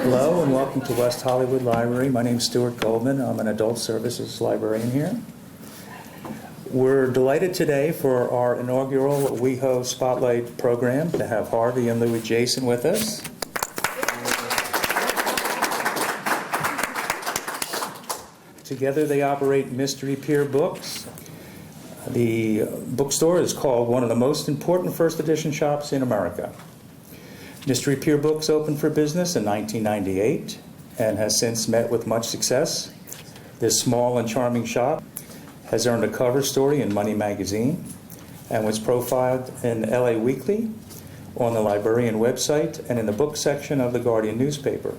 Hello and welcome to West Hollywood Library. My name is Stuart Goldman. I'm an adult services librarian here. We're delighted today for our inaugural WeHo Spotlight program to have Harvey and Louis Jason with us. Together they operate Mystery Pier Books. The bookstore is called one of the most important first edition shops in America. Mystery Pier Books opened for business in 1998 and has since met with much success. This small and charming shop has earned a cover story in Money magazine and was profiled in LA Weekly, on the librarian website, and in the book section of the Guardian newspaper.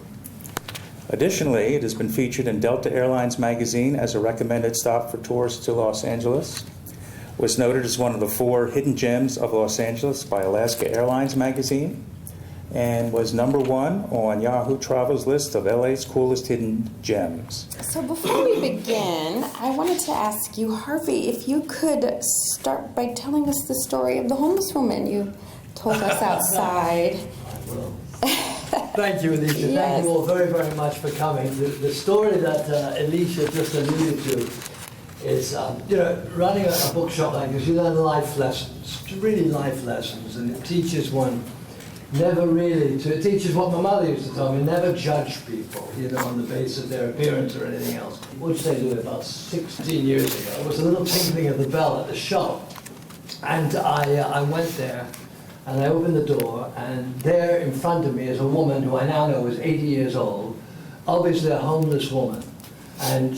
Additionally, it has been featured in Delta Airlines magazine as a recommended stop for tourists to Los Angeles, was noted as one of the 4 hidden gems of Los Angeles by Alaska Airlines magazine, and was #1 on Yahoo Travel's list of LA's coolest hidden gems. So before we begin, I wanted to ask you, Harvey, if you could start by telling us the story of the homeless woman you told us outside. Thank you, Alicia. Yes. Thank you all very, very much for coming. The story that Alicia just alluded to is, running a bookshop like this, you learn life lessons, really life lessons, and it teaches one never really, it teaches what my mother used to tell me, never judge people, on the basis of their appearance or anything else. Which they did about 16 years ago. It was a little tinkling of the bell at the shop, and I went there, and I opened the door, and there in front of me is a woman who I now know is 80 years old, obviously a homeless woman. And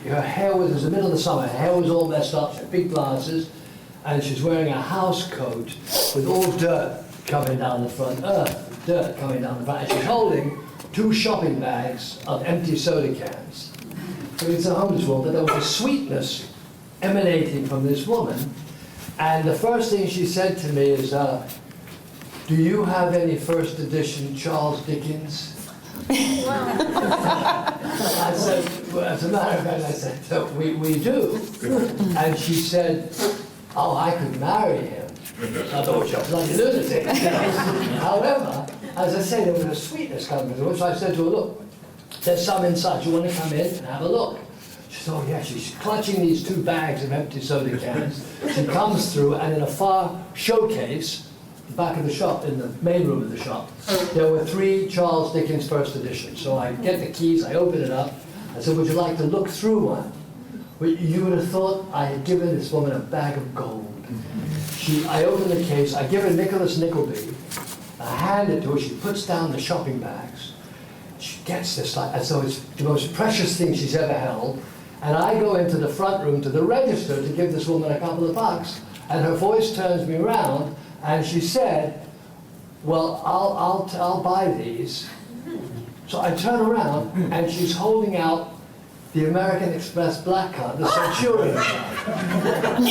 her hair was, it was the middle of the summer, her hair was all messed up, she had big glasses, and she's wearing a house coat with all dirt coming down the front, dirt coming down the front, and she's holding 2 shopping bags of empty soda cans. So it's a homeless woman, but there was a sweetness emanating from this woman. And the first thing she said to me is, do you have any first edition Charles Dickens? I said, well, as a matter of fact, I said, we do. And she said, oh, I could marry him. I thought she was like a lunatic. However, as I say, there was a sweetness coming to her, so I said to her, look, there's some inside. You want to come in and have a look? She said, oh, yeah. She's clutching these 2 bags of empty soda cans. She comes through, and in a far showcase, the back of the shop, in the main room of the shop, there were 3 Charles Dickens first editions. So I get the keys, I open it up. I said, would you like to look through one? Well, you would have thought I had given this woman a bag of gold. I open the case, I give her Nicholas Nickleby, I hand it to her, she puts down the shopping bags. She gets this, as though it's the most precious thing she's ever held, and I go into the front room to the register to give this woman a couple of bucks, and her voice turns me around, and she said, well, I'll buy these. So I turn around, and she's holding out the American Express black card, the Centurion card.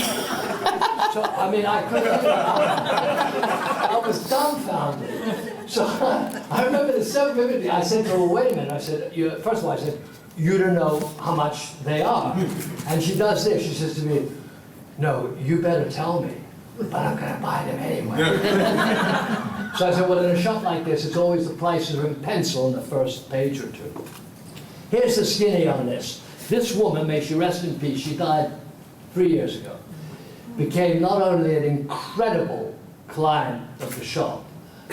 So, I mean, I couldn't, I was dumbfounded. So I remember this so vividly. I said to her, wait a minute. I said, first of all, I said, you don't know how much they are. And she does this. She says to me, no, you better tell me, but I'm going to buy them anyway. So I said, well, in a shop like this, it's always the prices are in pencil on the first page or 2. Here's the skinny on this. This woman, may she rest in peace, she died 3 years ago, became not only an incredible client of the shop,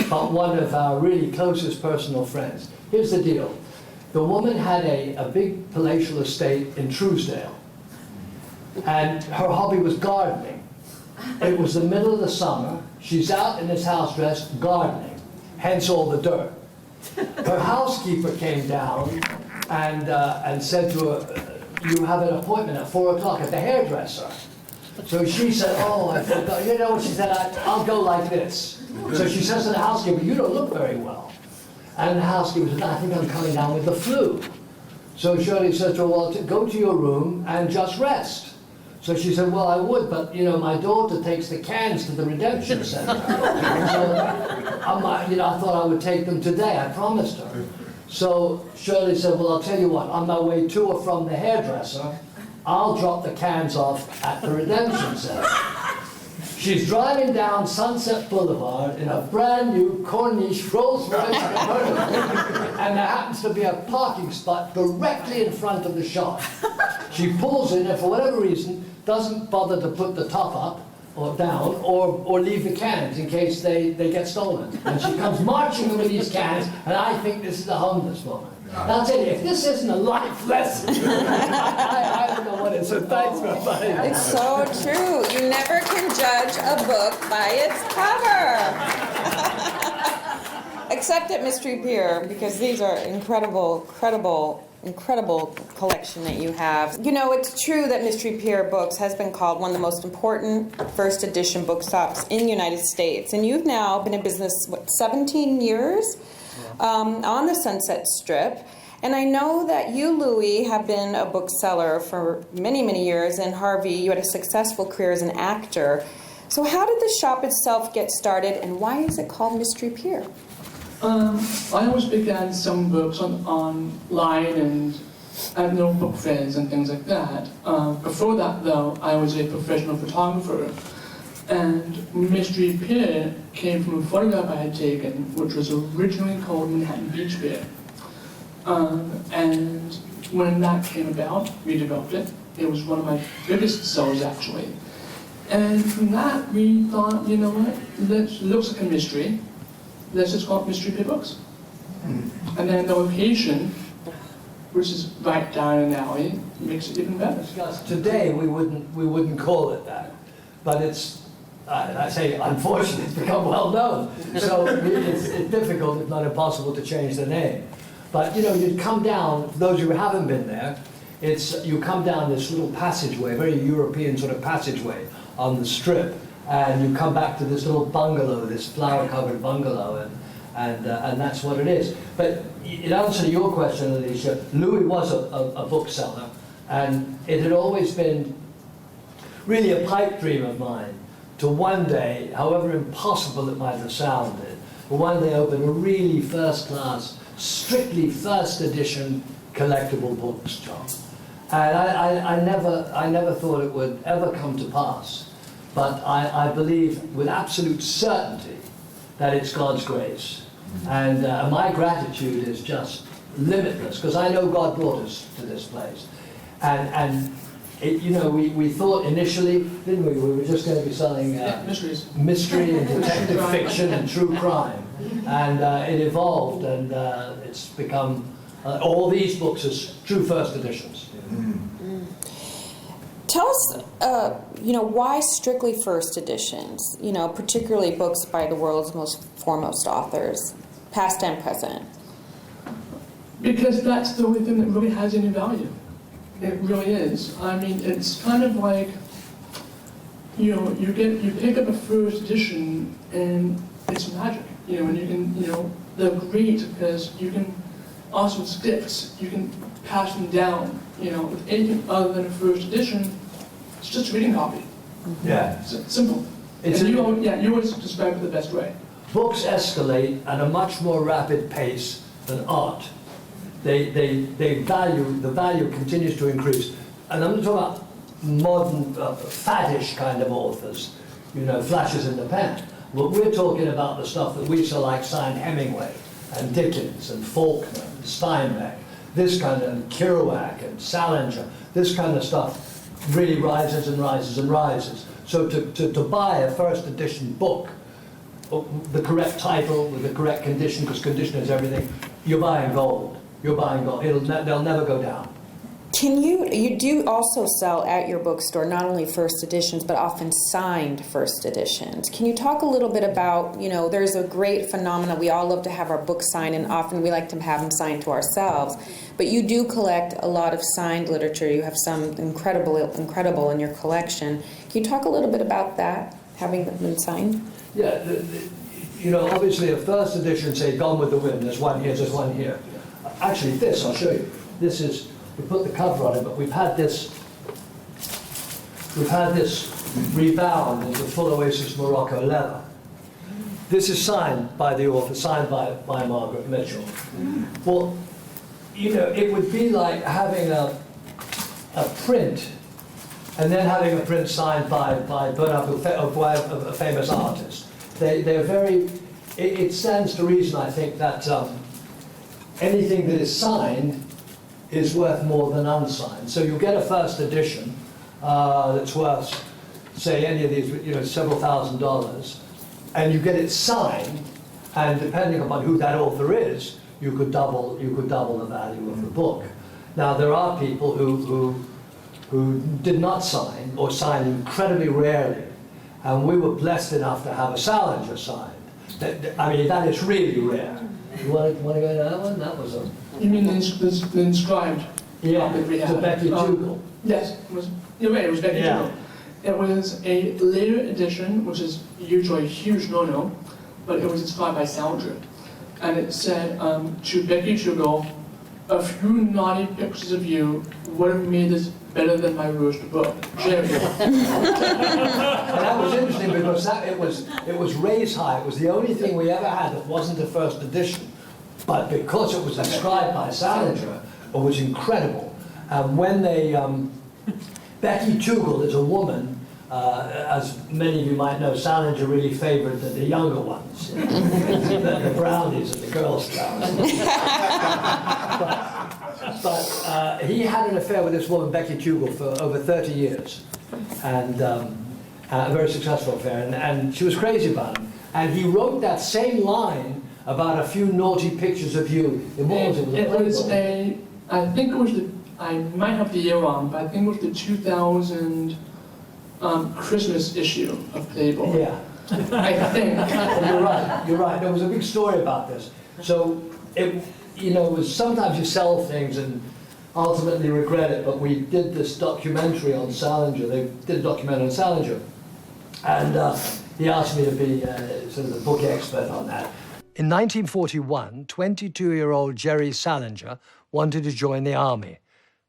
but one of our really closest personal friends. Here's the deal. The woman had a big palatial estate in Truesdale, and her hobby was gardening. It was the middle of the summer. She's out in this house dress gardening, hence all the dirt. Her housekeeper came down and said to her, you have an appointment at 4 o'clock at the hairdresser. So she said, oh, I forgot. You know, she said, I'll go like this. So she says to the housekeeper, you don't look very well. And the housekeeper said, I think I'm coming down with the flu. So Shirley said to her, well, go to your room and just rest. So she said, well, I would, but, my daughter takes the cans to the redemption center. So, I thought I would take them today. I promised her. So Shirley said, well, I'll tell you what, on my way to or from the hairdresser, I'll drop the cans off at the redemption center. She's driving down Sunset Boulevard in a brand new Corniche Rolls Royce convertible, and there happens to be a parking spot directly in front of the shop. She pulls in and for whatever reason doesn't bother to put the top up or down or leave the cans in case they get stolen. And she comes marching with these cans, and I think this is a homeless woman. I'll tell you, if this isn't a life lesson, I don't know what it is. So thanks for finding it. It's so true. You never can judge a book by its cover. Except at Mystery Pier, because these are incredible collection that you have. You know, it's true that Mystery Pier Books has been called one of the most important first edition bookstops in the United States. And you've now been in business, what, 17 years? On the Sunset Strip. And I know that you, Louis, have been a bookseller for many, many years, and Harvey, you had a successful career as an actor. So how did the shop itself get started, and why is it called Mystery Pier? I always began some books online and at little book fairs and things like that. Before that, though, I was a professional photographer. And Mystery Pier came from a photograph I had taken, which was originally called Manhattan Beach Pier. And when that came about, we developed it. It was one of my biggest sellers, actually. And from that, we thought, you know what, it looks like a mystery. Let's just call it Mystery Pier Books. And then the location, which is right down an alley, makes it even better. Today, we wouldn't call it that. But it's, I say, unfortunately, it's become well known. So it's difficult, if not impossible, to change the name. But you know, you'd come down, for those who haven't been there, you come down this little passageway, very European sort of passageway on the Strip, and you come back to this little bungalow, this flower-covered bungalow, and that's what it is. But in answer to your question, Alicia, Louis was a bookseller, and it had always been really a pipe dream of mine to one day, however impossible it might have sounded, one day open a really first-class, strictly first edition collectible bookstore. And I never thought it would ever come to pass, but I believe with absolute certainty that it's God's grace. And my gratitude is just limitless, because I know God brought us to this place. And it, you know, we thought initially, didn't we were just going to be selling mystery and detective fiction and true crime. And it evolved, and it's become, all these books as true first editions. Tell us, you know, why strictly first editions? You know, particularly books by the world's most foremost authors, past and present. Because that's the only thing that really has any value. It really is. I mean, it's kind of like, you know, you pick up a first edition and it's magic. You know, and you can, you know, they're great because you can, also with sticks, you can pass them down. You know, with anything other than a first edition, it's just a reading copy. Yeah. It's simple. You always describe it the best way. Books escalate at a much more rapid pace than art. The value continues to increase. And I'm not talking about modern, faddish kind of authors, you know, flashes in the pan. But we're talking about the stuff that we so like signed Hemingway and Dickens and Faulkner and Steinbeck, this kind of, and Kerouac and Salinger, this kind of stuff really rises and rises and rises. So to buy a first edition book, the correct title with the correct condition, because condition is everything, you're buying gold. You're buying gold. They'll never go down. Can you do also sell at your bookstore not only first editions, but often signed first editions? Can you talk a little bit about, you know, there's a great phenomenon. We all love to have our books signed, and often we like to have them signed to ourselves. But you do collect a lot of signed literature. You have some incredible in your collection. Can you talk a little bit about that, having them been signed? Yeah, you know, obviously a first edition, say, Gone with the Wind, there's one here, there's one here. Actually, this, I'll show you. This is, we put the cover on it, but we've had this rebound into full Oasis Morocco leather. This is signed by the author, signed by Margaret Mitchell. Well, you know, it would be like having a print and then having a print signed by Bernard of a famous artist. They're very, it stands to reason, I think, that anything that is signed is worth more than unsigned. So you get a first edition that's worth, say, any of these, several $1,000s, and you get it signed, and depending upon who that author is, you could double the value of the book. Now there are people who did not sign or signed incredibly rarely, and we were blessed enough to have a Salinger signed. That is really rare. You want to go to that one? That was a... You mean the inscribed? Yeah, that we to had? Becky Dougal. Yes, you're right, it was Becky Yeah. Dougal. It was a later edition, which is usually a huge no-no, but it was inspired by Salinger. And it said, to Becky Dougal, a few naughty pictures of you would have made this better than my roast book. Jerry. And that was interesting because it was raised high. It was the only thing we ever had that wasn't the first edition. But because it was inscribed by Salinger, it was incredible. And when they, Becky Dougal is a woman, as many of you might know, Salinger really favored the younger ones, the brownies and the Girl Scouts. But he had an affair with this woman, Becky Dougal, for over 30 years, and a very successful affair, and she was crazy about him. And he wrote that same line about a few naughty pictures of you. What was it? It was I think it was I might have the year wrong, but I think it was the 2000 Christmas issue of Playboy. Yeah. I think. You're right. There was a big story about this. So, it was sometimes you sell things and ultimately regret it, but we did this documentary on Salinger. They did a documentary on Salinger. And he asked me to be sort of the book expert on that. In 1941, 22-year-old Jerry Salinger wanted to join the army.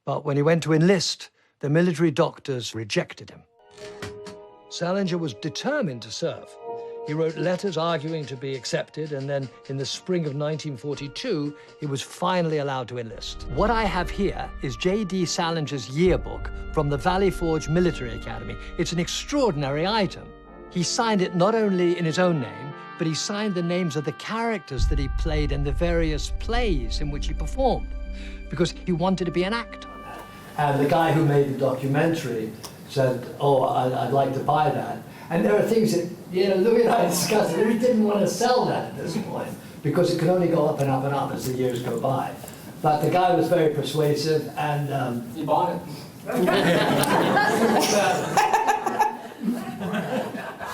But when he went to enlist, the military doctors rejected him. Salinger was determined to serve. He wrote letters arguing to be accepted, and then in the spring of 1942, he was finally allowed to enlist. What I have here is J.D. Salinger's yearbook from the Valley Forge Military Academy. It's an extraordinary item. He signed it not only in his own name, but he signed the names of the characters that he played in the various plays in which he performed, because he wanted to be an actor. And the guy who made the documentary said, oh, I'd like to buy that. And there are things that, Louis and I discussed, we didn't want to sell that at this point, because it could only go up and up and up as the years go by. But the guy was very persuasive, and... He bought it.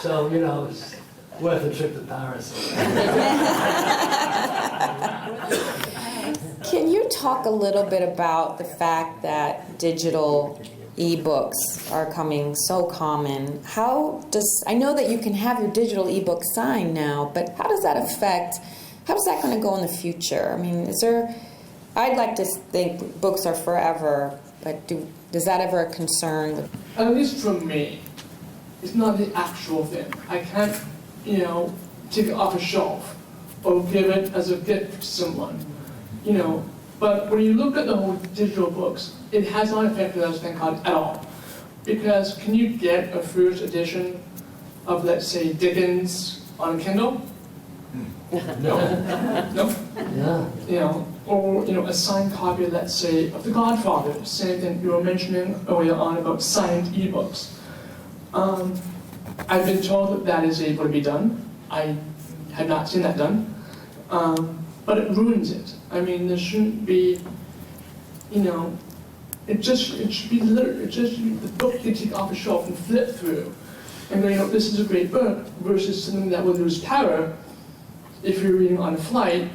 So, it's worth a trip to Paris. Can you talk a little bit about the fact that digital ebooks are coming so common? I know that you can have your digital ebook signed now, but how is that going to go in the future? I mean, I'd like to think books are forever, but is that ever a concern? At least for me, it's not the actual thing. I can't, take it off a shelf or give it as a gift to someone, But when you look at the whole digital books, it has not affected us, thank God, at all. Because can you get a first edition of, let's say, Dickens on Kindle? No. No? Yeah. Or, a signed copy, let's say, of The Godfather. Same thing you were mentioning earlier on about signed ebooks. I've been told that is able to be done. I have not seen that done. But it ruins it. I mean, there shouldn't be, it should be literally, the book you take off a shelf and flip through and go, this is a great book, versus something that will lose power if you're reading on a flight,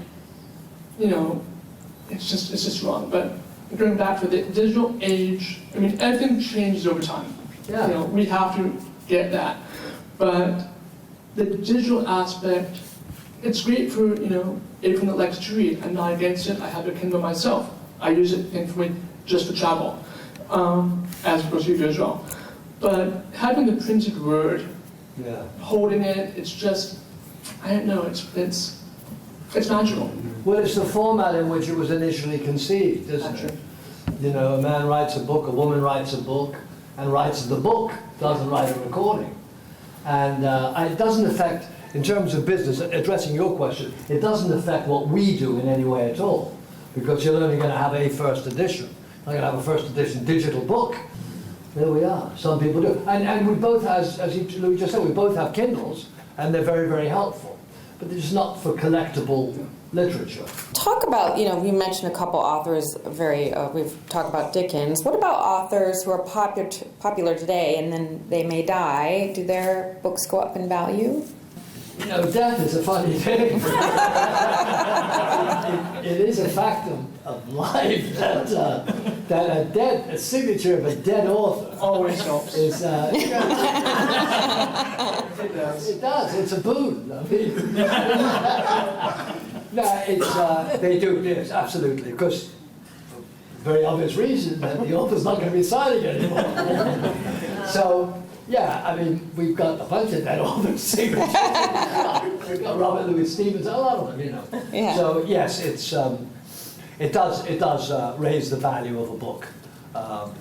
it's just wrong. But going back to the digital age, I mean, everything changes over time. Yeah. We have to get that. But the digital aspect, it's great for, everyone that likes to read. I'm not against it. I have a Kindle myself. I use it, thankfully, just for travel, as opposed to you as well. But having the printed word, holding it, it's just, I don't know, it's magical. Well, it's the format in which it was initially conceived, isn't it? A man writes a book, a woman writes a book, and writes the book, doesn't write a recording. And it doesn't affect, in terms of business, addressing your question, it doesn't affect what we do in any way at all, because you're only going to have a first edition. You're going to have a first edition digital book. There we are. Some people do. And we both, as Louis just said, we both have Kindles, and they're very, very helpful. But it's not for collectible literature. Talk about, you mentioned a couple authors, we've talked about Dickens. What about authors who are popular today and then they may die? Do their books go up in value? Death is a funny thing. it is a fact of life that a signature of a dead author Always helps. is. It does. It does. It's a boon. I mean, no, they do. Yes, absolutely. Because for very obvious reason that the author's not going to be signing anymore. So. Yeah, I mean, we've got a bunch of dead authors signatures. We've got Robert Louis Stevens, a lot of them, Yeah. So yes, it does raise the value of a book.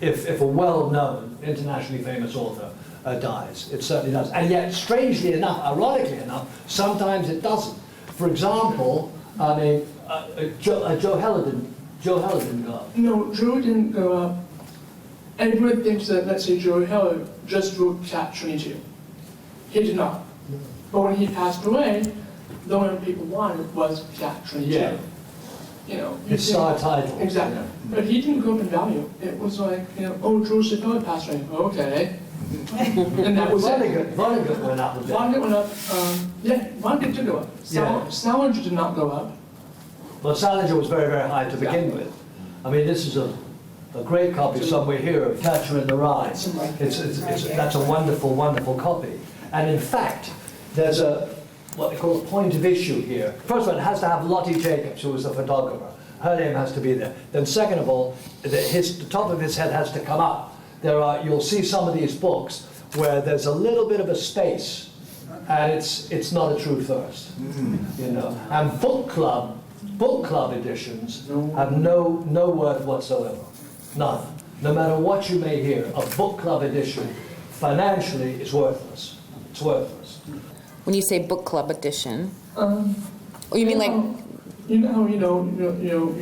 If a well-known, internationally famous author dies, it certainly does. And yet, strangely enough, ironically enough, sometimes it doesn't. For example, I mean, Joe Heller didn't go up. No, Joe didn't go up. Everyone thinks that, let's say, Joe Heller just wrote Catch-22. He did not. But when he passed away, the only people wanted was Catch-22. Yeah. His star title. Exactly. But he didn't go up in value. It was like, oh, Joseph Heller passed away. Okay. And that was it. Vonnegut went up a bit. Vonnegut went up. Vonnegut did go up. Salinger did not go up. Well, Salinger was very, very high to begin with. I mean, this is a great copy somewhere here of Catcher in the Rye. That's a wonderful, wonderful copy. And in fact, there's what they call a point of issue here. First of all, it has to have Lottie Jacobs, who was the photographer. Her name has to be there. Then second of all, the top of his head has to come up. You'll see some of these books where there's a little bit of a space, and it's not a true first. And book club editions have no worth whatsoever. None. No matter what you may hear, a book club edition financially is worthless. It's worthless. When you say book club edition, you mean like? You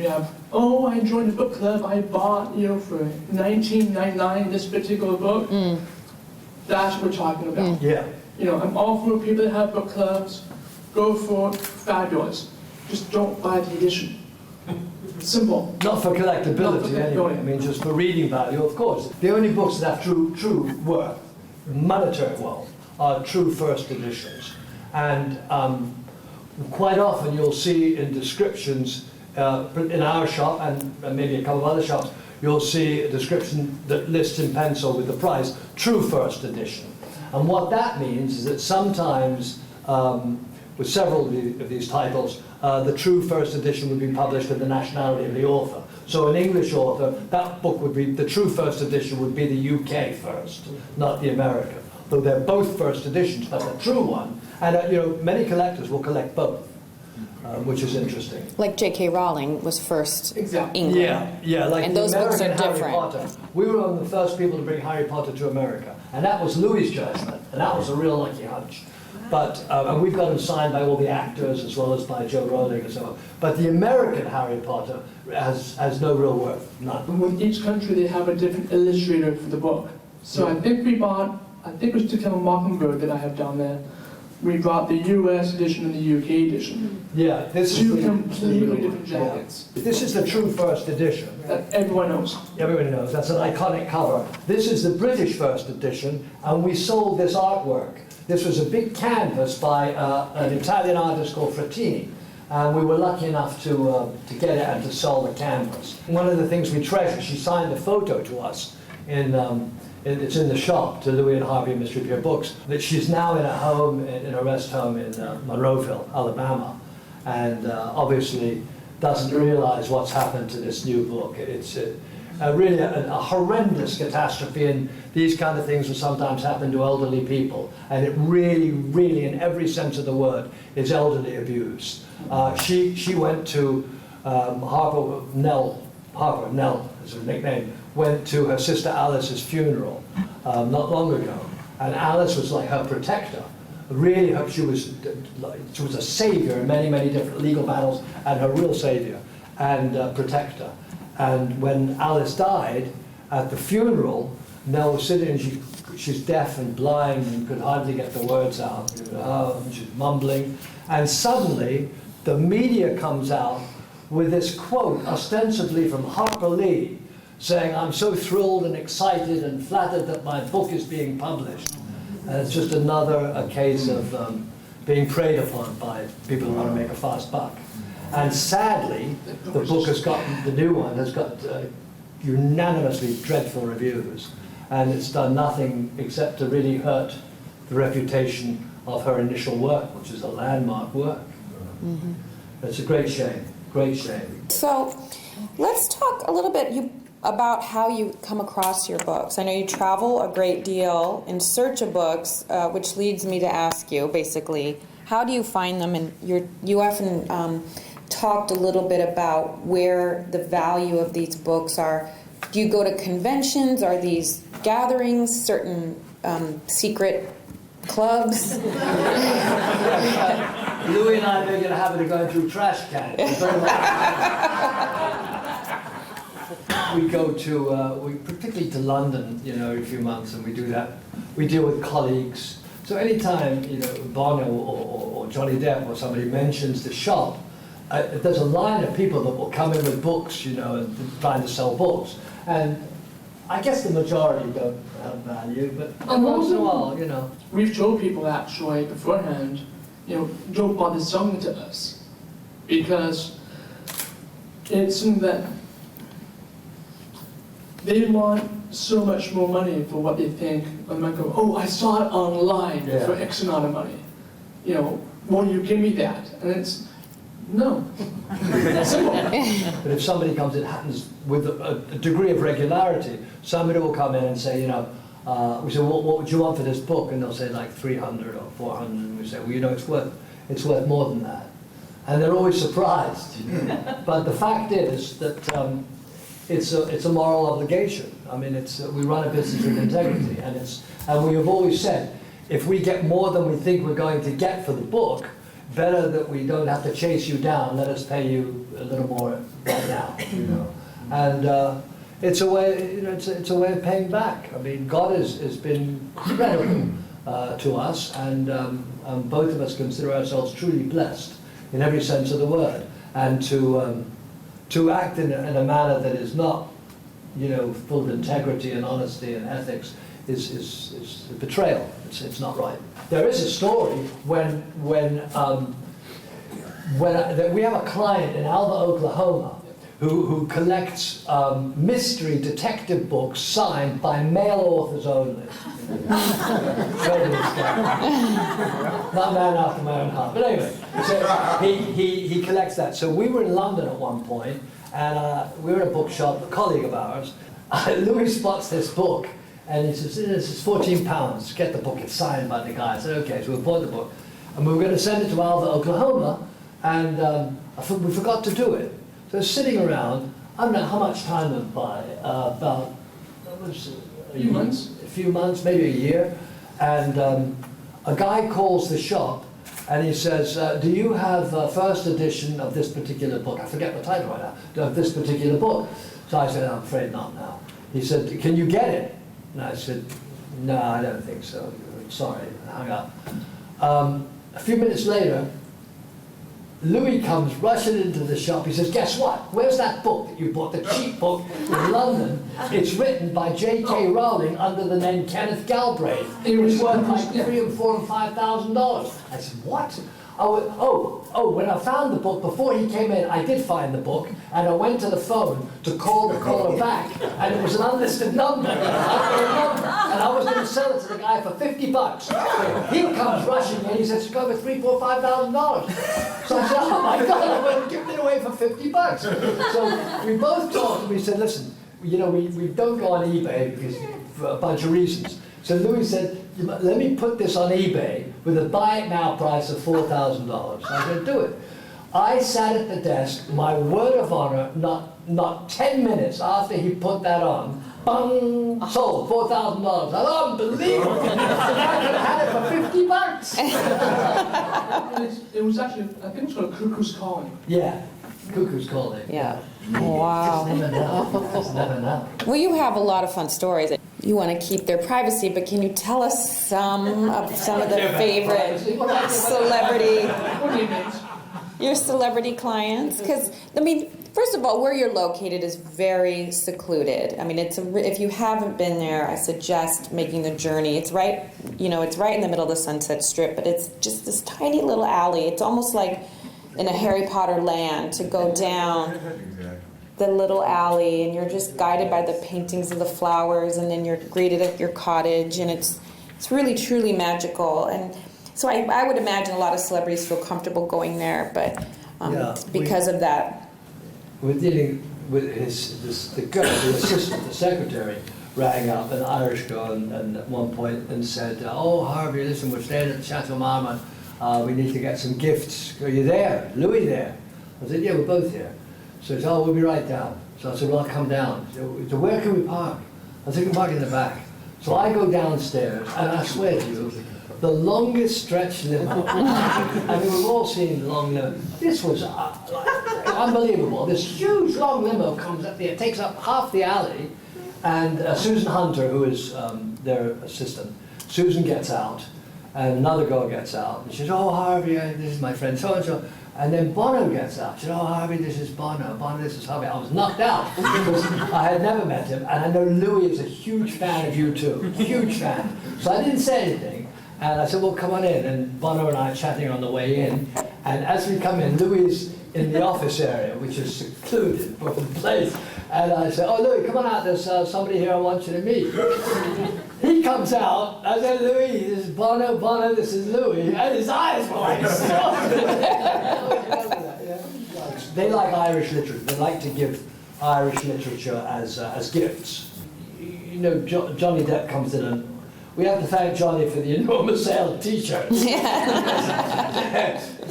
have, I joined a book club, I bought, for $19.99 this particular book. That's what we're talking about. Yeah. I'm all for people that have book clubs, go for it, fabulous. Just don't buy the edition. Simple. Not for collectability Not for anyway. collectability. I mean, just for reading value, of course. The only books that have true worth, monetary wealth, are true first editions. And quite often you'll see in descriptions in our shop and maybe a couple of other shops, you'll see a description that lists in pencil with the price, true first edition. And what that means is that sometimes, with several of these titles, the true first edition would be published with the nationality of the author. So an English author, that book would be, the true first edition would be the UK first, not the American. Though they're both first editions, but the true one, and many collectors will collect both, which is interesting. Like J.K. Rowling was first Exactly. England. Yeah, like and the those books American are Harry different. Potter. We were one of the first people to bring Harry Potter to America, and that was Louis' judgment, and that was a real lucky hunch. But and we've got them signed by all the actors as well as by Joe Rowling and so on. But the American Harry Potter has no real worth, none. And with each country, they have a different illustrator for the book. So I think it was To Kill a Mockingbird that I have down there. We brought the US edition and the UK edition. Yeah, this is Two completely different jackets This is the true first edition. that everyone knows. Everybody knows, that's an iconic cover. This is the British first edition, and we sold this artwork. This was a big canvas by an Italian artist called Frattini, and we were lucky enough to get it and to sell the canvas. One of the things we treasure, she signed a photo to us it's in the shop to Louis and Harvey and Mystery Pier Books, that she's now in a home, in a rest home in Monroeville, Alabama, and obviously doesn't realize what's happened to this new book. It's really a horrendous catastrophe, and these kind of things will sometimes happen to elderly people, and it really, really, in every sense of the word, is elderly abuse. She went to Harper Nell is her nickname, went to her sister Alice's funeral not long ago, and Alice was like her protector. Really, she was a savior in many, many different legal battles, and her real savior and protector. And when Alice died, at the funeral, Nell was sitting, and she's deaf and blind and could hardly get the words out. And she's mumbling, and suddenly the media comes out with this quote, ostensibly from Harper Lee, saying, "I'm so thrilled and excited and flattered that my book is being published." And it's just another case of being preyed upon by people who want to make a fast buck. And sadly, the book has gotten, the new one has got unanimously dreadful reviews. And it's done nothing except to really hurt the reputation of her initial work, which is a landmark work. Mm-hmm. It's a great shame, great shame. So let's talk a little bit about how you come across your books. I know you travel a great deal in search of books, which leads me to ask you, basically, how do you find them? And you often talked a little bit about where the value of these books are. Do you go to conventions? Are these gatherings, certain secret clubs? Louis and I are making a habit of going through trash cans. We go to, particularly to London, every few months, and we do that. We deal with colleagues. So anytime, Bono or Johnny Depp or somebody mentions the shop, there's a line of people that will come in with books, and trying to sell books. And I guess the majority don't have value, but once in a while, We've told people actually beforehand, don't bother selling it to us, because it's something that they want so much more money for what they think. I might go, oh, I saw it online for X amount of money. Will you give me that? And it's, no. Simple. But if somebody comes, it happens with a degree of regularity. Somebody will come in and say, we say, what would you want for this book? And they'll say like 300 or 400. And we say, well, it's worth more than that. And they're always surprised. But the fact is that it's a moral obligation. I mean, we run a business with integrity, and we have always said, if we get more than we think we're going to get for the book, better that we don't have to chase you down. Let us pay you a little more right now, And it's a way, it's a way of paying back. I mean, God has been incredible to us, and both of us consider ourselves truly blessed in every sense of the word, and to act in a manner that is not, full of integrity and honesty and ethics is a betrayal. It's not right. There is a story when we have a client in Alva, Oklahoma, who collects mystery detective books signed by male authors only. Not man after my own heart. But anyway, so he collects that. So we were in London at one point, and we were in a bookshop, a colleague of ours. Louis spots this book, and he says, this is £14, get the book, it's signed by the guy. I said, okay, so we bought the book. And we were going to send it to Alva, Oklahoma, and we forgot to do it. So sitting around, I don't know how much time went by, about a few months, maybe a year, and a guy calls the shop and he says, do you have a first edition of this particular book? I forget the title right now, of this particular book. So I said, I'm afraid not now. He said, can you get it? And I said, no, I don't think so. Sorry, I hung up. A few minutes later, Louis comes rushing into the shop. He says, guess what? Where's that book that you bought, the cheap book in London? It's written by J.K. Rowling under the name Kenneth Galbraith. It was worth like $3,000 and $4,000 and $5,000. I said, what? When I found the book, before he came in, I did find the book, and I went to the phone to call the caller back, and it was an unlisted number. And I was going to sell it to the guy for $50. So he comes rushing in, he says, it's going for $3,000, $4,000, $5,000. So I said, oh my God, I'm going to give it away for $50. So we both talked, and we said, listen, we don't go on eBay because for a bunch of reasons. So Louis said, let me put this on eBay with a buy it now price of $4,000. I said, do it. I sat at the desk, my word of honor, not 10 minutes after he put that on, bung, sold, $4,000. Unbelievable! I could have had it for $50. It was actually, I think it's called Cuckoo's Calling. Yeah, cuckoo's calling. Yeah. Just Wow. never know. Just never know. Well, you have a lot of fun stories. You want to keep their privacy, but can you tell us some of the favorite celebrity, What do you mean? your celebrity clients? Because, I mean, first of all, where you're located is very secluded. I mean, if you haven't been there, I suggest making the journey. It's right, it's right in the middle of the Sunset Strip, but it's just this tiny little alley. It's almost like in a Harry Potter land to go down the little alley, and you're just guided by the paintings of the flowers, and then you're greeted at your cottage, and it's really truly magical. And so I would imagine a lot of celebrities feel comfortable going there, but because of that. We're dealing with the girl, the assistant, the secretary, rang up, an Irish girl, and at one point and said, "Oh, Harvey, listen, we're staying at Chateau Marmont. We need to get some gifts. Are you there? Louis there?" I said, "Yeah, we're both here." So he said, "Oh, we'll be right down." So I said, "Well, I'll come down." So where can we park? I said, "We can park in the back." So I go downstairs, and I swear to you, the longest stretch limo. I mean, we've all seen long limo. This was unbelievable. This huge long limo comes up there, takes up half the alley, and Susan Hunter, who is their assistant, Susan gets out, and another girl gets out, and she says, "Oh, Harvey, this is my friend so-and-so." And then Bono gets out. She said, "Oh, Harvey, this is Bono. Bono, this is Harvey." I was knocked out because I had never met him, and I know Louis is a huge fan of you too, huge fan. So I didn't say anything, and I said, "Well, come on in." And Bono and I are chatting on the way in, and as we come in, Louis is in the office area, which is secluded from the place. And I said, "Oh, Louis, come on out. There's somebody here I want you to meet." He comes out. I said, "Louis, this is Bono. Bono, this is Louis." And his eyes were like, they like Irish literature. They like to give Irish literature as gifts. You know, Johnny Depp comes in, and we have to thank Johnny for the enormous sale of T-shirts.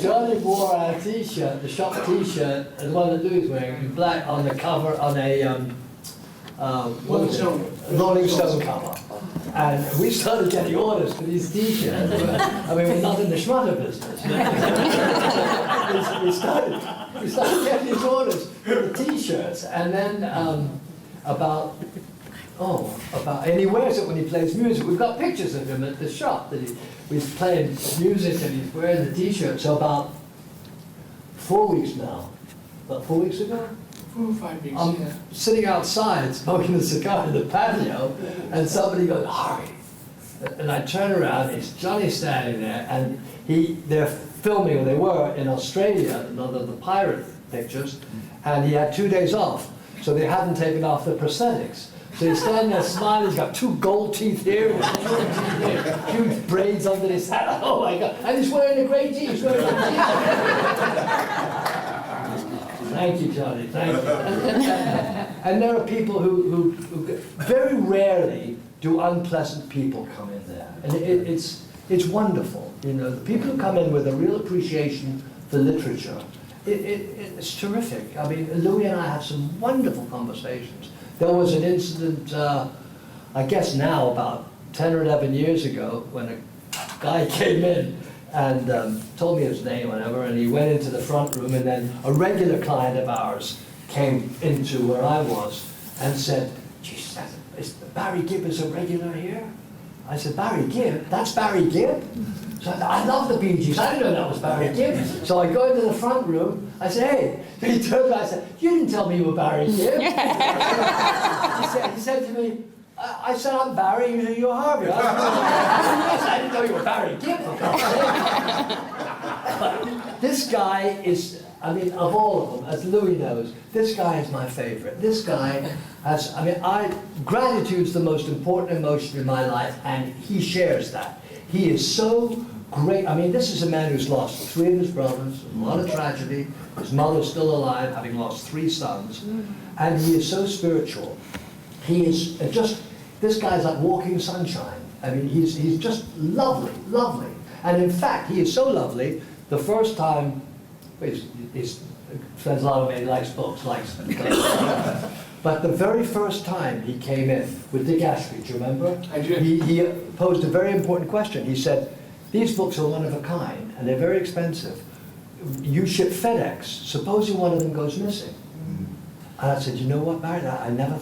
Johnny wore a T-shirt, the shop T-shirt, the one that Louis is wearing, in black on the cover on a Rolling Stone cover. And we started getting orders for these T-shirts. I mean, we're not in the schmutter business. we started getting these orders for the T-shirts, and then and he wears it when he plays music. We've got pictures of him at the shop that he's playing music and he's wearing the T-shirt. So about 4 weeks now, about 4 weeks ago, 4 or 5 weeks, I'm sitting outside smoking a cigar in the patio, and somebody goes, "Harvey," and I turn around. It's Johnny standing there, and they're filming, or they were in Australia, another of the pirate pictures, and he had 2 days off, so they hadn't taken off the prosthetics. So he's standing there smiling. He's got 2 gold teeth here, huge braids under his hat. Oh my God! And he's wearing a grey tee. He's wearing a tee. Thank you, Johnny. Thank you. And there are people who very rarely do unpleasant people come in there, and it's wonderful. You know, the people who come in with a real appreciation for literature, it's terrific. I mean, Louis and I have some wonderful conversations. There was an incident, I guess now about 10 or 11 years ago, when a guy came in and told me his name, whatever, and he went into the front room, and then a regular client of ours came into where I was and said, "Geez, Barry Gibb is a regular here?" I said, "Barry Gibb? That's Barry Gibb?" So I love the Bee Gees. I didn't know that was Barry Gibb. So I go into the front room. I said, "Hey." He turned around. I said, "You didn't tell me you were Barry Gibb." he said to me, I said, "I'm Barry. You're Harvey." I didn't know you were Barry Gibb. But this guy is, I mean, of all of them, as Louis knows, this guy is my favorite. This guy has, gratitude's the most important emotion in my life, and he shares that. He is so great. I mean, this is a man who's lost 3 of his brothers, a lot of tragedy. His mother's still alive, having lost 3 sons. And he is so spiritual. He is this guy's like walking sunshine. I mean, he's just lovely, lovely. And in fact, he is so lovely, the first time, he spends a lot of money, he likes books, but But the very first time he came in with Dick Ashby, do you remember? I do. He posed a very important question. He said, these books are one of a kind, and they're very expensive. You ship FedEx, supposing one of them goes missing. And I said, you know what, Barry, I never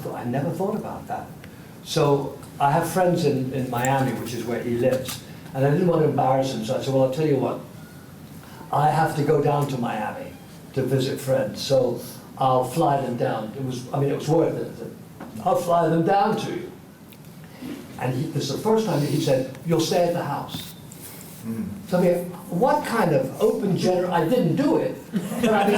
thought about that. So I have friends in Miami, which is where he lives, and I didn't want to embarrass him, so I said, well, I'll tell you what, I have to go down to Miami to visit friends, so I'll fly them down. It was worth it. I'll fly them down to you. And this is the first time that he said, you'll stay at the house. So I mean, what kind of open, generous, I didn't do it, but I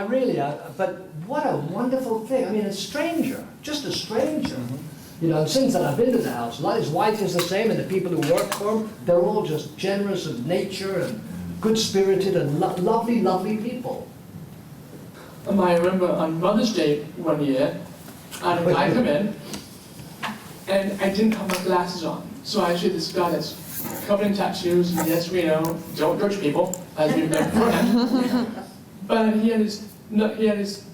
mean, but what a wonderful thing. I mean, a stranger, just a stranger. You know, and since then I've been to the house. His wife is the same, and the people who work for him, they're all just generous of nature and good-spirited and lovely, lovely people. I remember on Mother's Day one year, I had a guy come in, and I didn't have my glasses on. So I see this guy that's covered in tattoos, and yes, we know, don't judge people, as we've done beforehand. But he had his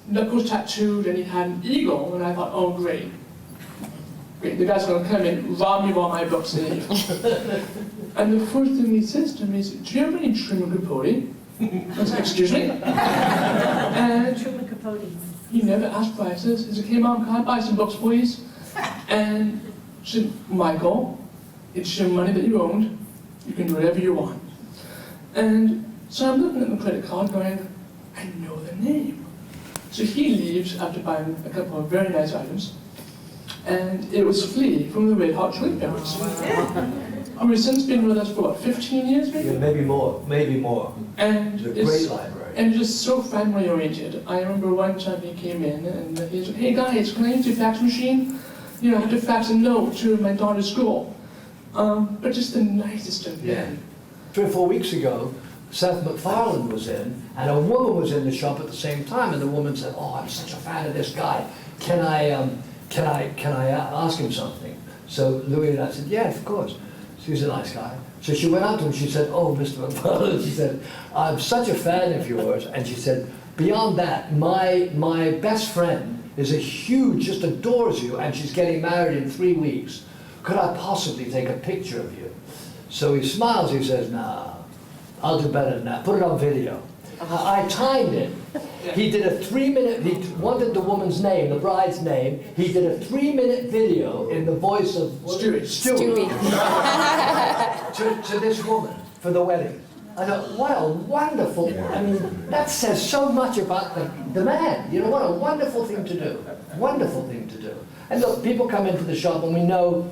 knuckles tattooed, and he had an eagle, and I thought, oh, great. The guy's going to come in, rob me of all my books and leave. And the first thing he says to me is, do you have any Truman Capote? I said, excuse me? And Truman Capote. he never asked prices. He said, hey mom, can I buy some books, please? And she said, Michael, it's your money that you owned. You can do whatever you want. And so I'm looking at the credit card going, I know the name. So he leaves after buying a couple of very nice items. And it was Flea from the Red Hot Chili Peppers. Who has since been with us for what, 15 years maybe? Yeah, maybe more. And It's a great library. And just so family oriented. I remember one time he came in and he said, hey guys, can I use your fax machine? You know, I have to fax a note to my daughter's school. But just the nicest of men. 3 or 4 weeks ago, Seth MacFarlane was in, and a woman was in the shop at the same time, and the woman said, oh, I'm such a fan of this guy. Can I ask him something? So Louis and I said, yeah, of course. He's a nice guy. So she went up to him, she said, oh, Mr. MacFarlane, she said, I'm such a fan of yours. And she said, beyond that, my best friend is a huge, just adores you, and she's getting married in 3 weeks. Could I possibly take a picture of you? So he smiles, he says, nah, I'll do better than that. Put it on video. I timed it. He did a 3-minute, he wanted the woman's name, the bride's name. He did a 3-minute video in the voice of Stewie. to this woman for the wedding. I thought, what a wonderful, I mean, that says so much about the man. You know, what a wonderful thing to do. Wonderful thing to do. And look, people come into the shop and we know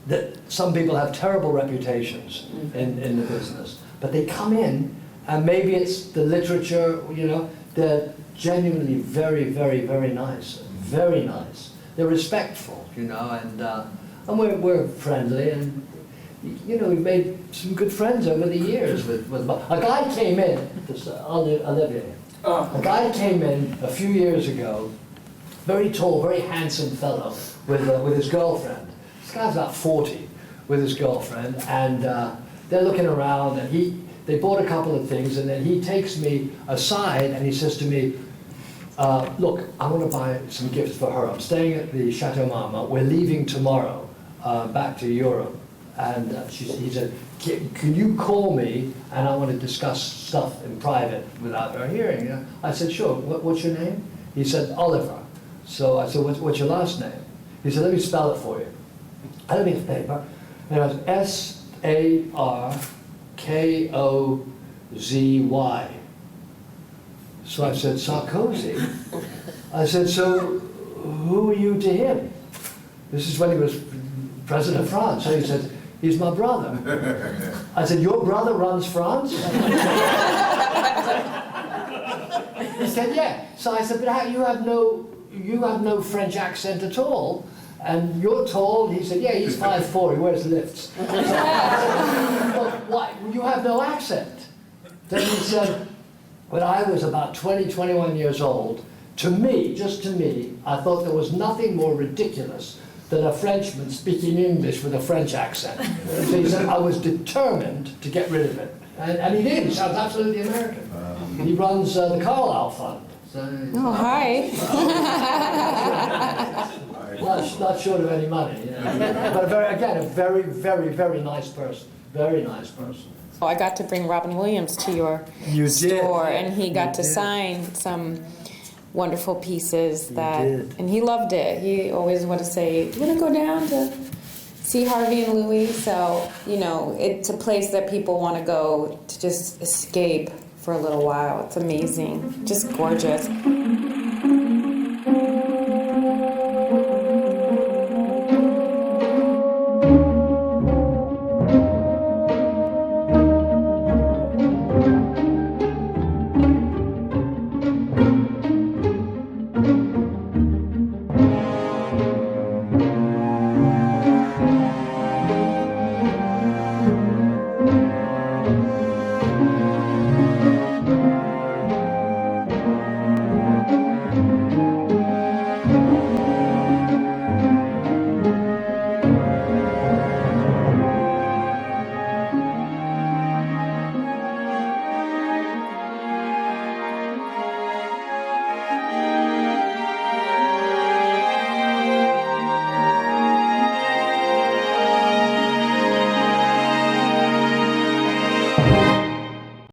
that some people have terrible reputations in the business. But they come in, and maybe it's the literature, you know, they're genuinely very, very, very nice. Very nice. They're respectful, you know, and we're friendly, and, you know, we've made some good friends over the years with a guy came in, Olivier, a guy came in a few years ago, very tall, very handsome fellow, with his girlfriend. This guy's about 40, with his girlfriend, and they're looking around, and they bought a couple of things, and then he takes me aside and he says to me, look, I want to buy some gifts for her. I'm staying at the Chateau Marmont. We're leaving tomorrow back to Europe. And he said, can you call me, and I want to discuss stuff in private without her hearing. You know? I said, sure. What's your name? He said, Oliver. So I said, what's your last name? He said, let me spell it for you. I don't need the paper. And it was Sarkozy. So I said, Sarkozy? I said, so who are you to him? This is when he was president of France. So he said, he's my brother. I said, your brother runs France? He said, yeah. So I said, but how, you have no French accent at all. And you're tall. He said, yeah, he's 5'4", he wears lifts. So I said, well, why? You have no accent. Then he said, when I was about 20, 21 years old, to me, just to me, I thought there was nothing more ridiculous than a Frenchman speaking English with a French accent. So he said, I was determined to get rid of it. And he did. He sounds absolutely American. He runs the Carlyle Fund. Oh, hi. Not short of any money, you know. But again, a very, very, very nice person. Very nice person. Oh, I got to bring Robin Williams to your You did. store, and he got You to did. sign some wonderful pieces that, did. and he loved it. He always wanted to say, "You want to go down to see Harvey and Louie?" So, you know, it's a place that people want to go to just escape for a little while. It's amazing, just gorgeous.